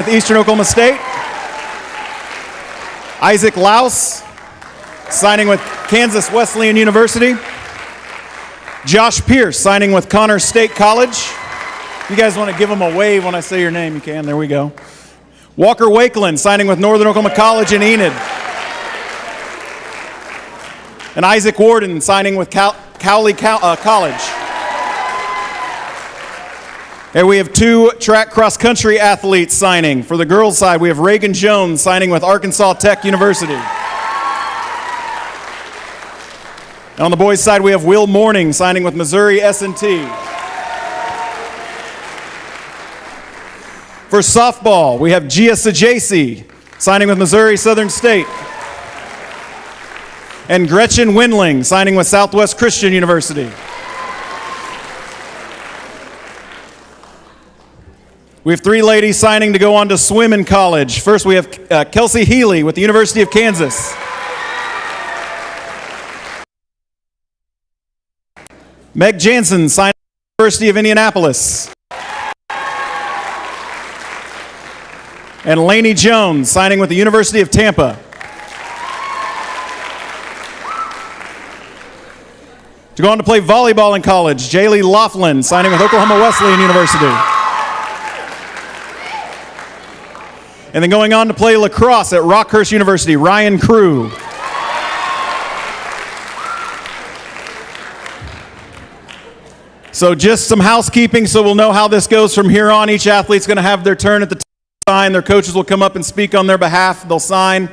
with Eastern Oklahoma State. Isaac Laus, signing with Kansas Wesleyan University. Josh Pierce, signing with Connors State College. You guys want to give them a wave when I say your name, you can. There we go. Walker Wakeland, signing with Northern Oklahoma College in Enid. And Isaac Warden, signing with Cowley College. And we have two track cross-country athletes signing. For the girls' side, we have Reagan Jones signing with Arkansas Tech University. And on the boys' side, we have Will Morning signing with Missouri S&T. For softball, we have Gia Sajasi signing with Missouri Southern State. And Gretchen Winling signing with Southwest Christian University. We have three ladies signing to go on to swim in college. First, we have Kelsey Healy with the University of Kansas. Meg Jansen signing with the University of Indianapolis. And Lainey Jones signing with the University of Tampa. To go on to play volleyball in college, Jaylee Laughlin signing with Oklahoma Wesleyan University. And then going on to play lacrosse at Rockhurst University, Ryan Crew. So just some housekeeping so we'll know how this goes from here on. Each athlete's going to have their turn at the sign. Their coaches will come up and speak on their behalf. They'll sign.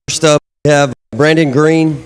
First up, we have Brandon Green.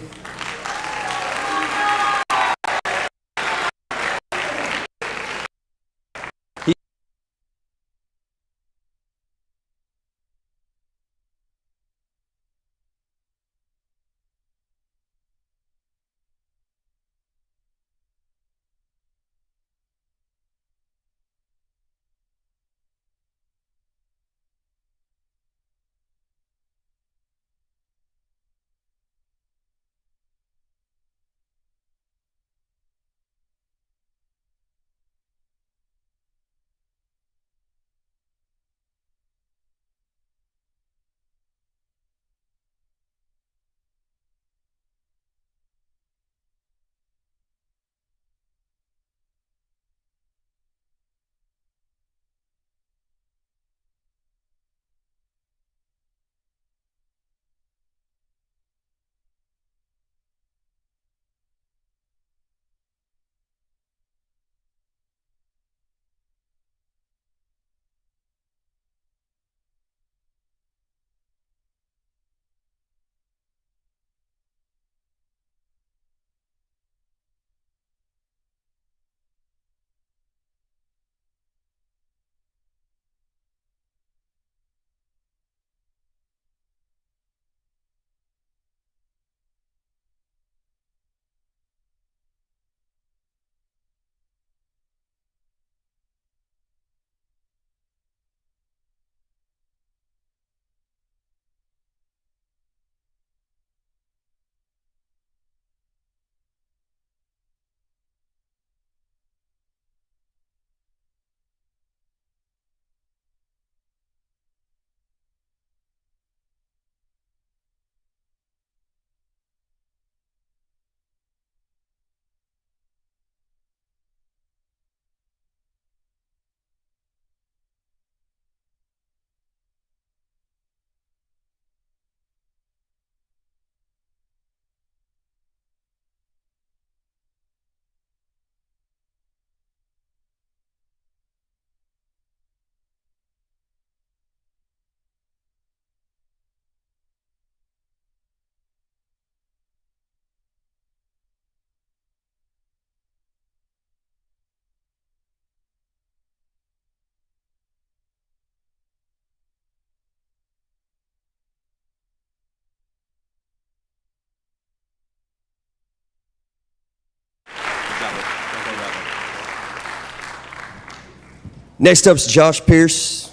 Next up is Josh Pierce.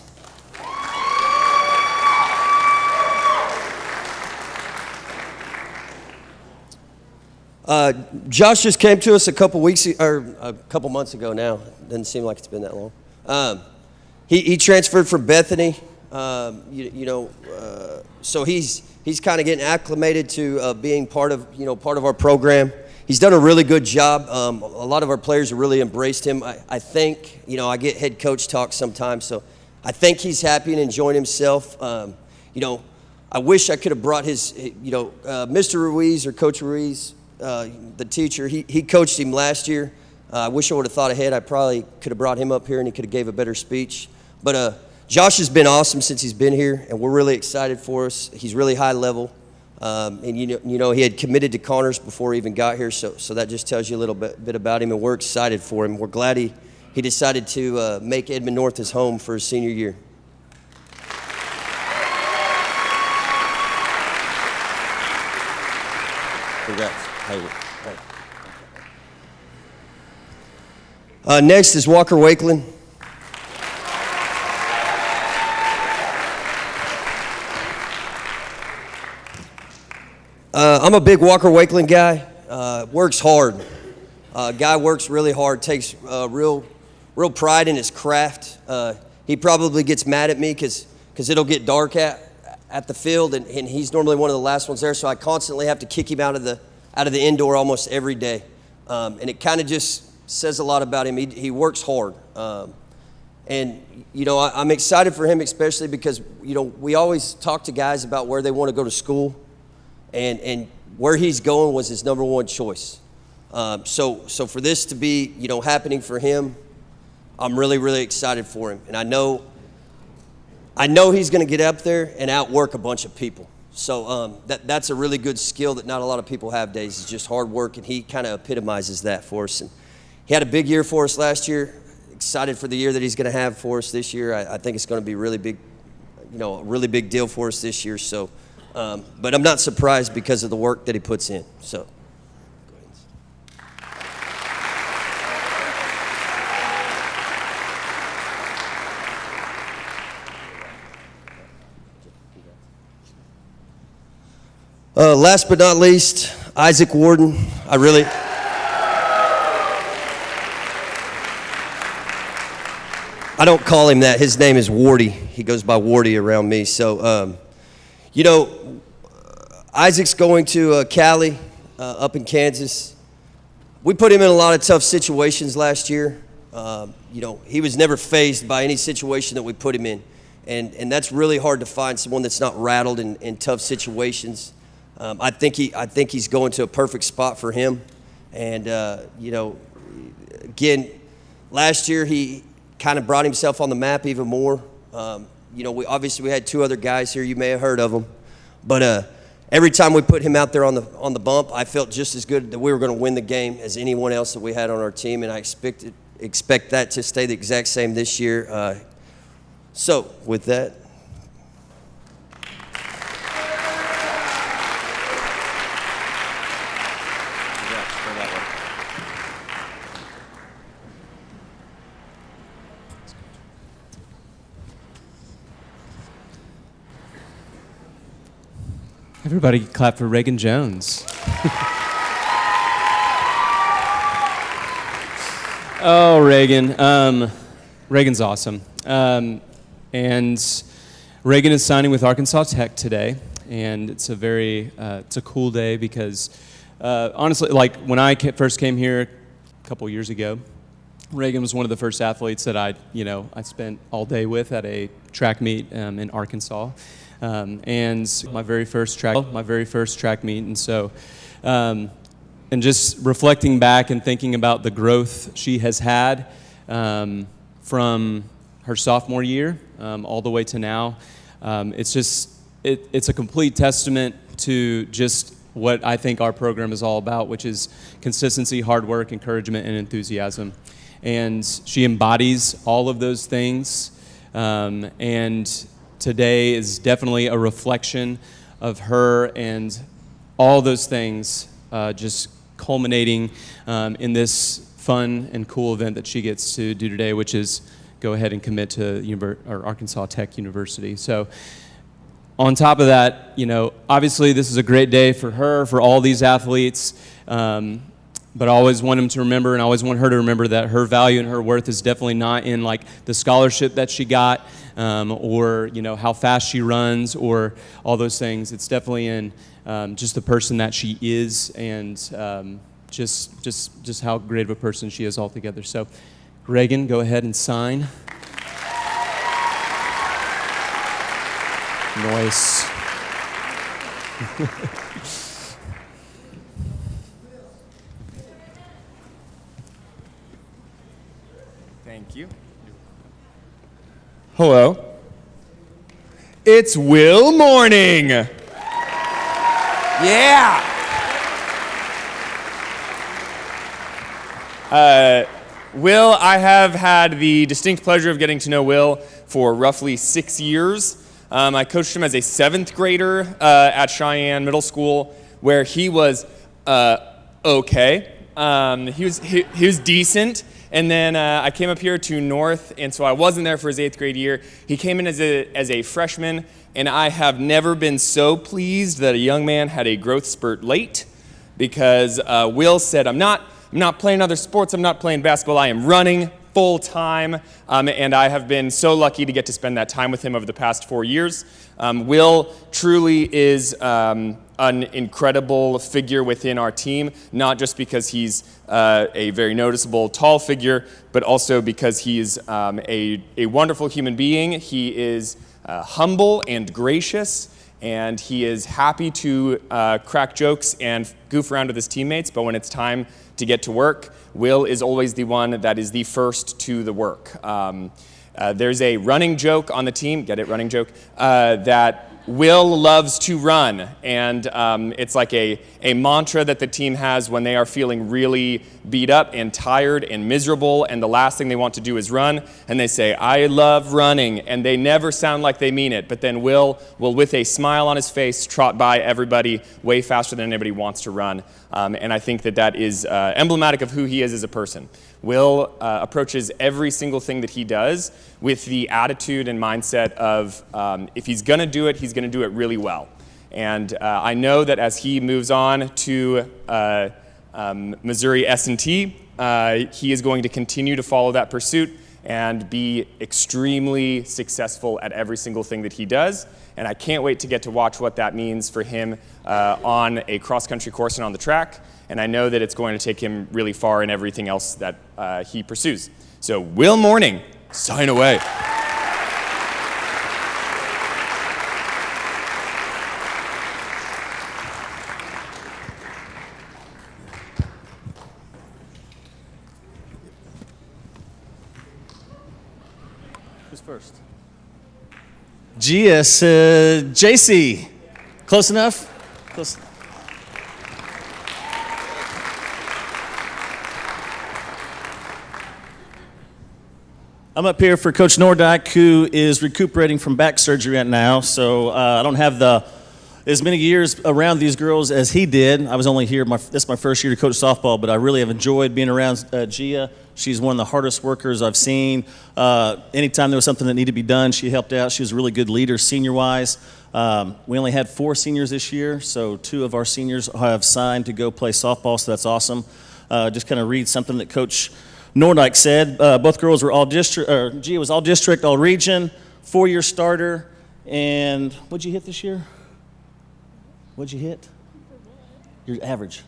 Josh just came to us a couple months ago now. Doesn't seem like it's been that long. He transferred from Bethany, so he's kind of getting acclimated to being part of our program. He's done a really good job. A lot of our players have really embraced him. I think, I get head coach talk sometimes, so I think he's happy and enjoying himself. I wish I could have brought his, Mr. Ruiz or Coach Ruiz, the teacher. He coached him last year. I wish I would have thought ahead. I probably could have brought him up here and he could have gave a better speech. But Josh has been awesome since he's been here, and we're really excited for us. He's really high level. And he had committed to Connors before he even got here, so that just tells you a little bit about him, and we're excited for him. We're glad he decided to make Edmond North his home for his senior year. Congrats. Next is Walker Wakeland. I'm a big Walker Wakeland guy. Works hard. Guy works really hard. Takes real pride in his craft. He probably gets mad at me because it'll get dark at the field, and he's normally one of the last ones there. So I constantly have to kick him out of the indoor almost every day, and it kind of just says a lot about him. He works hard, and I'm excited for him, especially because we always talk to guys about where they want to go to school. And where he's going was his number one choice. So for this to be, happening for him, I'm really, really excited for him. And I know he's going to get up there and outwork a bunch of people. So that's a really good skill that not a lot of people have days. It's just hard work, and he kind of epitomizes that for us. And he had a big year for us last year. Excited for the year that he's going to have for us this year. I think it's going to be really big, a really big deal for us this year. So. But I'm not surprised because of the work that he puts in. So, last but not least, Isaac Warden. I don't call him that. His name is Wardy. He goes by Wardy around me. So. Isaac's going to Cali, up in Kansas. We put him in a lot of tough situations last year. He was never fazed by any situation that we put him in. And that's really hard to find someone that's not rattled in tough situations. I think he's going to a perfect spot for him. And, again, last year he kind of brought himself on the map even more. We had two other guys here. You may have heard of them, but every time we put him out there on the bump, I felt just as good that we were going to win the game as anyone else that we had on our team, and I expect that to stay the exact same this year. So with that. Everybody clap for Reagan Jones. Oh, Reagan. Reagan's awesome. And Reagan is signing with Arkansas Tech today. And it's a cool day because, honestly, like when I first came here a couple years ago, Reagan was one of the first athletes that I spent all day with at a track meet in Arkansas. And my very first track meet, and so, and just reflecting back and thinking about the growth she has had from her sophomore year all the way to now, it's a complete testament to just what I think our program is all about, which is consistency, hard work, encouragement, and enthusiasm. And she embodies all of those things, and today is definitely a reflection of her and all those things just culminating in this fun and cool event that she gets to do today, which is go ahead and commit to Arkansas Tech University. So on top of that, obviously this is a great day for her, for all these athletes, but I always want them to remember, and I always want her to remember that her value and her worth is definitely not in like the scholarship that she got, or how fast she runs, or all those things. It's definitely in just the person that she is, and just how great of a person she is altogether. So, Reagan, go ahead and sign. Nice. Thank you. Hello. It's Will Morning. Yeah. Will, I have had the distinct pleasure of getting to know Will for roughly 6 years. I coached him as a 7th grader at Cheyenne Middle School, where he was okay. He was decent. And then I came up here to North, and so I wasn't there for his 8th grade year. He came in as a freshman, and I have never been so pleased that a young man had a growth spurt late, because Will said, I'm not playing other sports, I'm not playing basketball, I am running full time, and I have been so lucky to get to spend that time with him over the past 4 years. Will truly is an incredible figure within our team, not just because he's a very noticeable tall figure, but also because he's a wonderful human being. He is humble and gracious, and he is happy to crack jokes and goof around with his teammates, but when it's time to get to work, Will is always the one that is the first to the work. There's a running joke on the team, get it, running joke, that Will loves to run, and it's like a mantra that the team has when they are feeling really beat up and tired and miserable, and the last thing they want to do is run, and they say, I love running, and they never sound like they mean it, but then Will, with a smile on his face, trot by everybody way faster than anybody wants to run, and I think that is emblematic of who he is as a person. Will approaches every single thing that he does with the attitude and mindset of if he's going to do it, he's going to do it really well. And I know that as he moves on to Missouri S&T, he is going to continue to follow that pursuit and be extremely successful at every single thing that he does. And I can't wait to get to watch what that means for him on a cross-country course and on the track. And I know that it's going to take him really far in everything else that he pursues. So, Will Morning, sign away. Who's first? JC. Close enough? Close. I'm up here for Coach Nordyke, who is recuperating from back surgery right now, so I don't have as many years around these girls as he did. I was only here, this is my first year to coach softball, but I really have enjoyed being around Gia. She's one of the hardest workers I've seen. Anytime there was something that needed to be done, she helped out. She was a really good leader senior-wise. We only had 4 seniors this year, so 2 of our seniors have signed to go play softball, so that's awesome. Just kind of read something that Coach Nordyke said. Both girls were all district, Gia was all district, all region, 4-year starter, and what'd you hit this year? What'd you hit? Your average.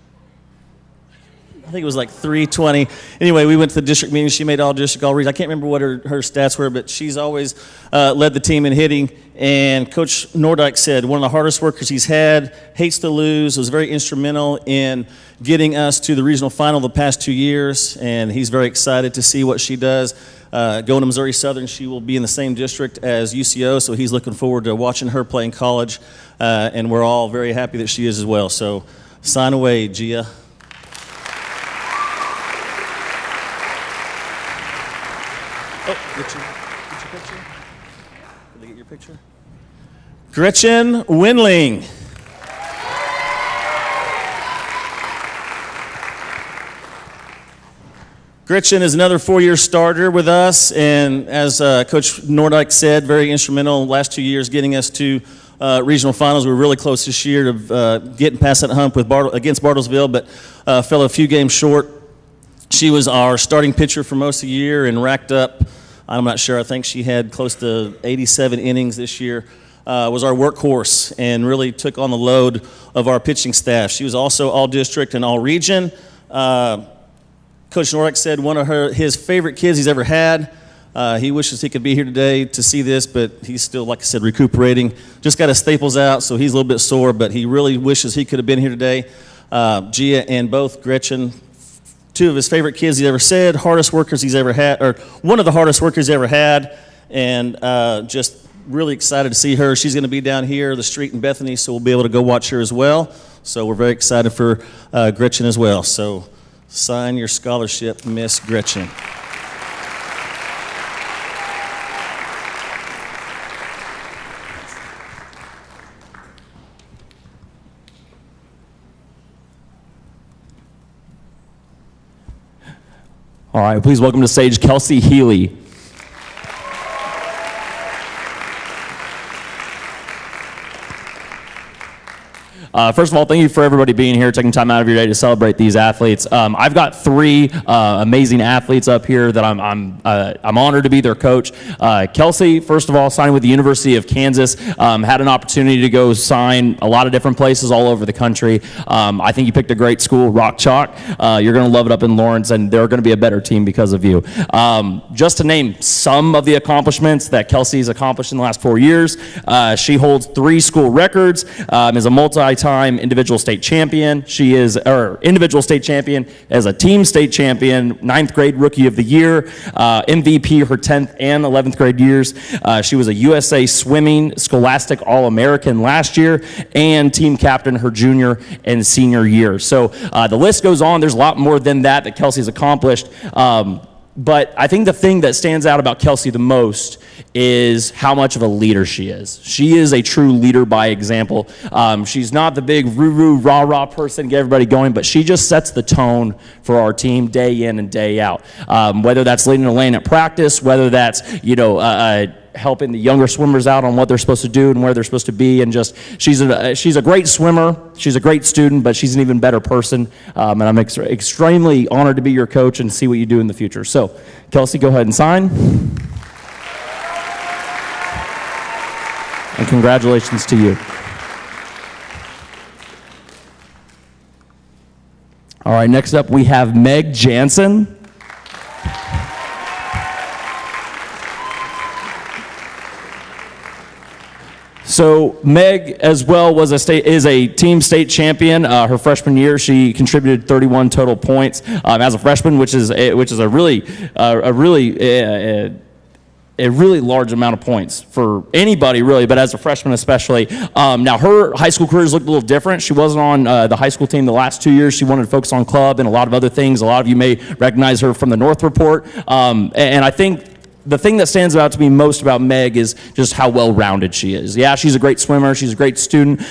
I think it was like 320. Anyway, we went to the district meeting. She made all district, all region. I can't remember what her stats were, but she's always led the team in hitting. And Coach Nordyke said one of the hardest workers he's had, hates to lose, was very instrumental in getting us to the regional final the past 2 years. And he's very excited to see what she does. Going to Missouri Southern, she will be in the same district as UCO, so he's looking forward to watching her play in college. And we're all very happy that she is as well. So sign away, Gia. Oh, get your picture? Did they get your picture? Gretchen Winling. Gretchen is another 4-year starter with us, and as Coach Nordyke said, very instrumental last 2 years getting us to regional finals. We were really close this year to getting past that hump with against Bartlesville, but fell a few games short. She was our starting pitcher for most of the year and racked up, I'm not sure, I think she had close to 87 innings this year. Was our workhorse and really took on the load of our pitching staff. She was also all-district and all-region. Coach Nordyke said one of his favorite kids he's ever had. He wishes he could be here today to see this, but he's still, like I said, recuperating. Just got his staples out, so he's a little bit sore, but he really wishes he could have been here today. Gia and both Gretchen, two of his favorite kids he's ever said, hardest workers he's ever had, or one of the hardest workers he's ever had, and just really excited to see her. She's going to be down here, the street in Bethany, so we'll be able to go watch her as well. So we're very excited for Gretchen as well. So sign your scholarship, Miss Gretchen. All right, please welcome to stage Kelsey Healy. First of all, thank you for everybody being here, taking time out of your day to celebrate these athletes. I've got three amazing athletes up here that I'm honored to be their coach. Kelsey, first of all, signed with the University of Kansas. Had an opportunity to go sign a lot of different places all over the country. I think you picked a great school, Rock Chalk. You're going to love it up in Lawrence, and they're going to be a better team because of you. Just to name some of the accomplishments that Kelsey's accomplished in the last 4 years, she holds 3 school records, is a multi-time individual state champion. She is individual state champion, as a team state champion, 9th grade rookie of the year, MVP her 10th and 11th grade years. She was a USA Swimming Scholastic All-American last year and team captain her junior and senior year. So the list goes on. There's a lot more than that Kelsey's accomplished. But I think the thing that stands out about Kelsey the most is how much of a leader she is. She is a true leader by example. She's not the big roo-roo, rah-rah person, get everybody going, but she just sets the tone for our team day in and day out. Whether that's leading the lane at practice, whether that's, helping the younger swimmers out on what they're supposed to do and where they're supposed to be, and just she's a great swimmer, she's a great student, but she's an even better person, and I'm extremely honored to be your coach and see what you do in the future. So, Kelsey, go ahead and sign. And congratulations to you. All right, next up we have Meg Jansen. So Meg, as well, is a team state champion. Her freshman year, she contributed 31 total points as a freshman, which is a really large amount of points for anybody, really, but as a freshman especially. Now, her high school careers looked a little different. She wasn't on the high school team the last 2 years. She wanted to focus on club and a lot of other things. A lot of you may recognize her from the North Report. And I think the thing that stands out to me most about Meg is just how well-rounded she is. Yeah, she's a great swimmer, she's a great student,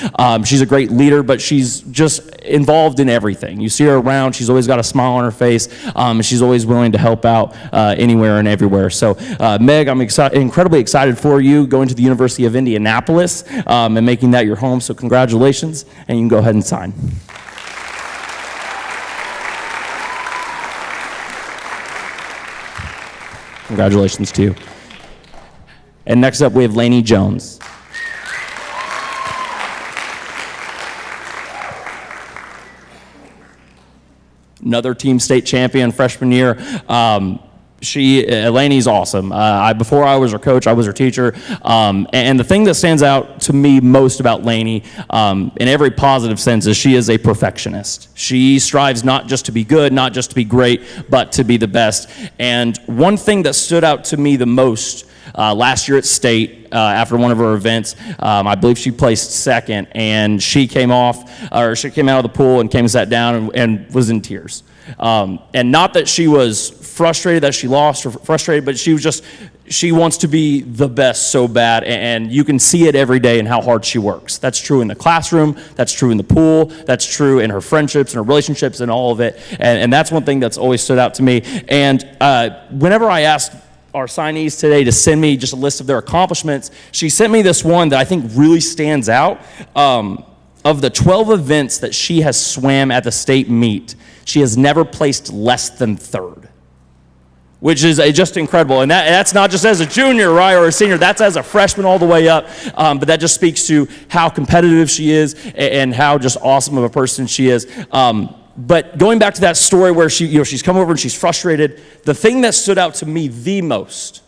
she's a great leader, but she's just involved in everything. You see her around, she's always got a smile on her face, she's always willing to help out anywhere and everywhere. So Meg, I'm incredibly excited for you going to the University of Indianapolis and making that your home, so congratulations, and you can go ahead and sign. Congratulations to you. And next up, we have Lainey Jones. Another team state champion freshman year. Lainey's awesome. Before I was her coach, I was her teacher. And the thing that stands out to me most about Lainey, in every positive sense, is she is a perfectionist. She strives not just to be good, not just to be great, but to be the best. And one thing that stood out to me the most Last year at state, after one of her events, I believe she placed second, and she came out of the pool and came and sat down and was in tears. And not that she was frustrated that she lost or frustrated, but she wants to be the best so bad, and you can see it every day in how hard she works. That's true in the classroom, that's true in the pool, that's true in her friendships and her relationships and all of it, and that's one thing that's always stood out to me. And whenever I asked our signees today to send me just a list of their accomplishments, she sent me this one that I think really stands out. Of the 12 events that she has swam at the state meet, she has never placed less than third, which is just incredible. And that's not just as a junior, right, or a senior. That's as a freshman all the way up. But that just speaks to how competitive she is and how just awesome of a person she is. But going back to that story where she's come over and she's frustrated, the thing that stood out to me the most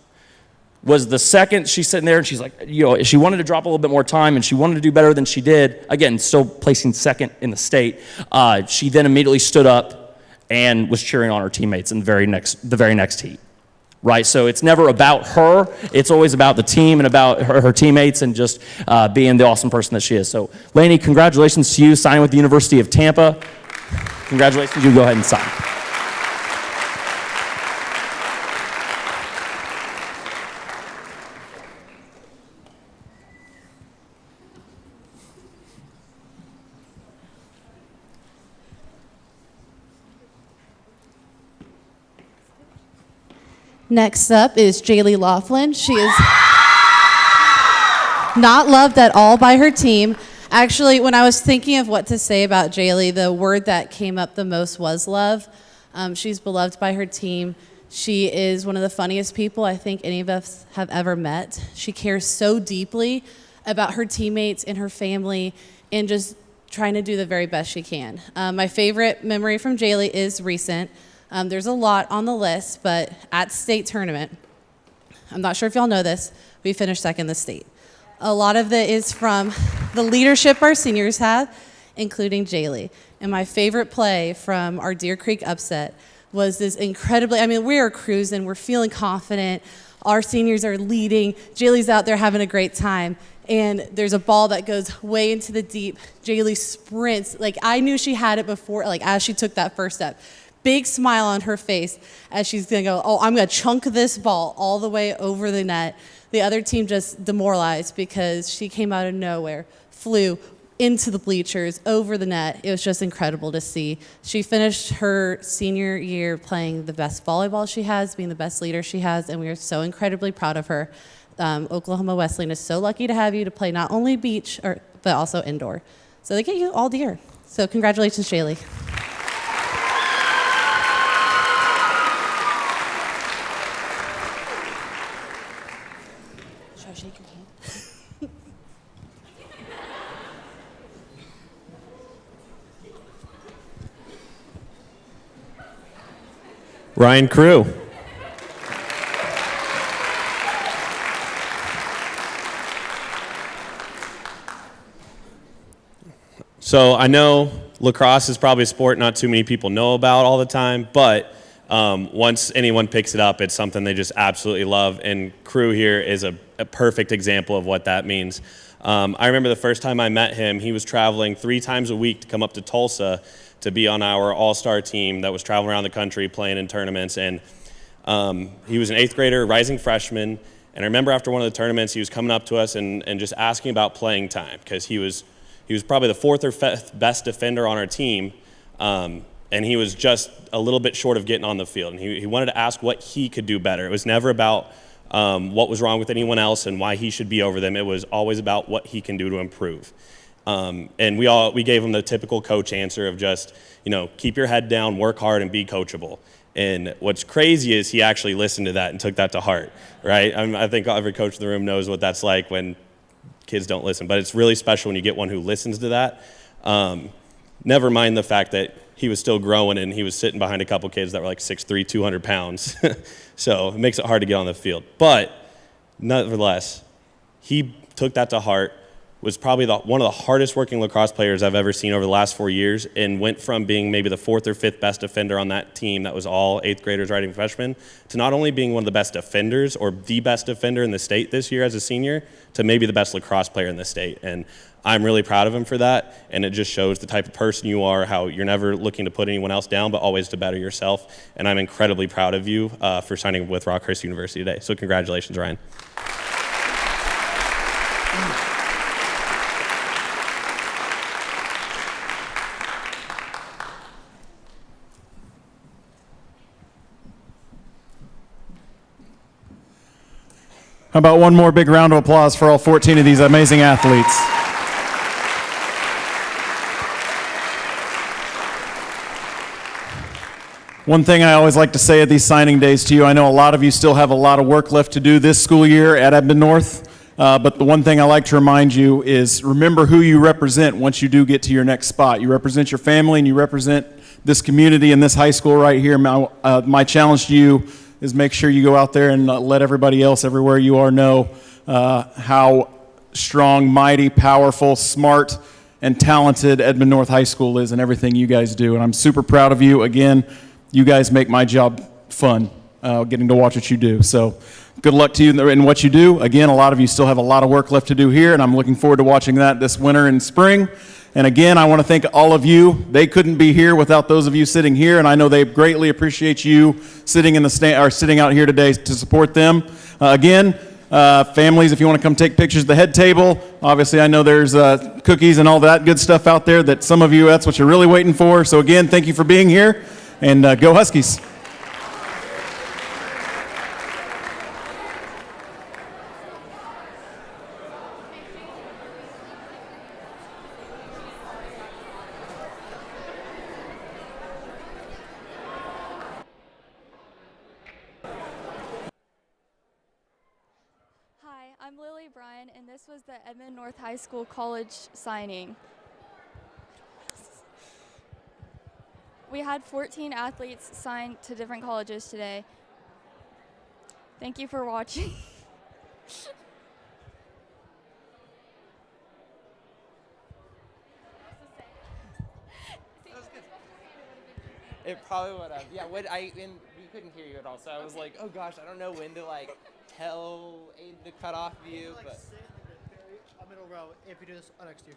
was the second she's sitting there and she's like, she wanted to drop a little bit more time and she wanted to do better than she did. Again, still placing second in the state. She then immediately stood up and was cheering on her teammates in the very next heat. Right, so it's never about her. It's always about the team and about her teammates and just being the awesome person that she is. So, Lainey, congratulations to you signing with the University of Tampa. Congratulations, you can go ahead and sign. Next up is Jaylee Laughlin. She is not loved at all by her team. Actually, when I was thinking of what to say about Jaylee, the word that came up the most was love. She's beloved by her team. She is one of the funniest people I think any of us have ever met. She cares so deeply about her teammates and her family and just trying to do the very best she can. My favorite memory from Jaylee is recent. There's a lot on the list, but at state tournament, I'm not sure if y'all know this, we finished second in the state. A lot of it is from the leadership our seniors have, including Jaylee. And my favorite play from our Deer Creek upset was this we are cruising, we're feeling confident, our seniors are leading, Jaylee's out there having a great time, and there's a ball that goes way into the deep. Jaylee sprints, I knew she had it before, as she took that first step. Big smile on her face as she's gonna go, I'm gonna chunk this ball all the way over the net. The other team just demoralized because she came out of nowhere, flew into the bleachers, over the net. It was just incredible to see. She finished her senior year playing the best volleyball she has, being the best leader she has, and we are so incredibly proud of her. Oklahoma Wesleyan is so lucky to have you to play not only beach, but also indoor. So they get you all deer. So congratulations, Jaylee. Shake your hand. Ryan Crew. So I know lacrosse is probably a sport not too many people know about all the time, but once anyone picks it up, it's something they just absolutely love, and Crew here is a perfect example of what that means. I remember the first time I met him, he was traveling 3 times a week to come up to Tulsa to be on our all-star team that was traveling around the country playing in tournaments, and he was an 8th grader, rising freshman, and I remember after one of the tournaments, he was coming up to us and just asking about playing time, because he was probably the 4th or 5th best defender on our team, and he was just a little bit short of getting on the field. And he wanted to ask what he could do better. It was never about what was wrong with anyone else and why he should be over them. It was always about what he can do to improve. And we gave him the typical coach answer of just, keep your head down, work hard, and be coachable. And what's crazy is he actually listened to that and took that to heart, right? I think every coach in the room knows what that's like when kids don't listen. But it's really special when you get one who listens to that. Never mind the fact that he was still growing and he was sitting behind a couple kids that were like 6'3", 200 pounds. So it makes it hard to get on the field. But nevertheless, he took that to heart, was probably one of the hardest working lacrosse players I've ever seen over the last 4 years, and went from being maybe the 4th or 5th best defender on that team that was all 8th graders riding freshmen, to not only being one of the best defenders or the best defender in the state this year as a senior, to maybe the best lacrosse player in the state. And I'm really proud of him for that, and it just shows the type of person you are, how you're never looking to put anyone else down, but always to better yourself. And I'm incredibly proud of you for signing with Rockhurst University today. So congratulations, Ryan. How about one more big round of applause for all 14 of these amazing athletes? One thing I always like to say at these signing days to you, I know a lot of you still have a lot of work left to do this school year at Edmond North, but the one thing I like to remind you is remember who you represent once you do get to your next spot. You represent your family and you represent this community and this high school right here. My challenge to you is make sure you go out there and let everybody else everywhere you are know how strong, mighty, powerful, smart, and talented Edmond North High School is and everything you guys do. And I'm super proud of you. Again, you guys make my job fun, getting to watch what you do. So good luck to you in what you do. Again, a lot of you still have a lot of work left to do here, and I'm looking forward to watching that this winter and spring. And again, I want to thank all of you. They couldn't be here without those of you sitting here, and I know they greatly appreciate you sitting in the sitting out here today to support them. Again, families, if you want to come take pictures of the head table, obviously I know there's cookies and all that good stuff out there that some of you, that's what you're really waiting for. So again, thank you for being here, and go Huskies. I'm Lily Bryan, and this was the Edmond North High School College signing. We had 14 athletes sign to different colleges today. Thank you for watching. It probably would have. Yeah, and we couldn't hear you at all, so I was like, oh gosh, I don't know when to like tell Aiden to cut off view, but Sit in the middle row if you do this next to you.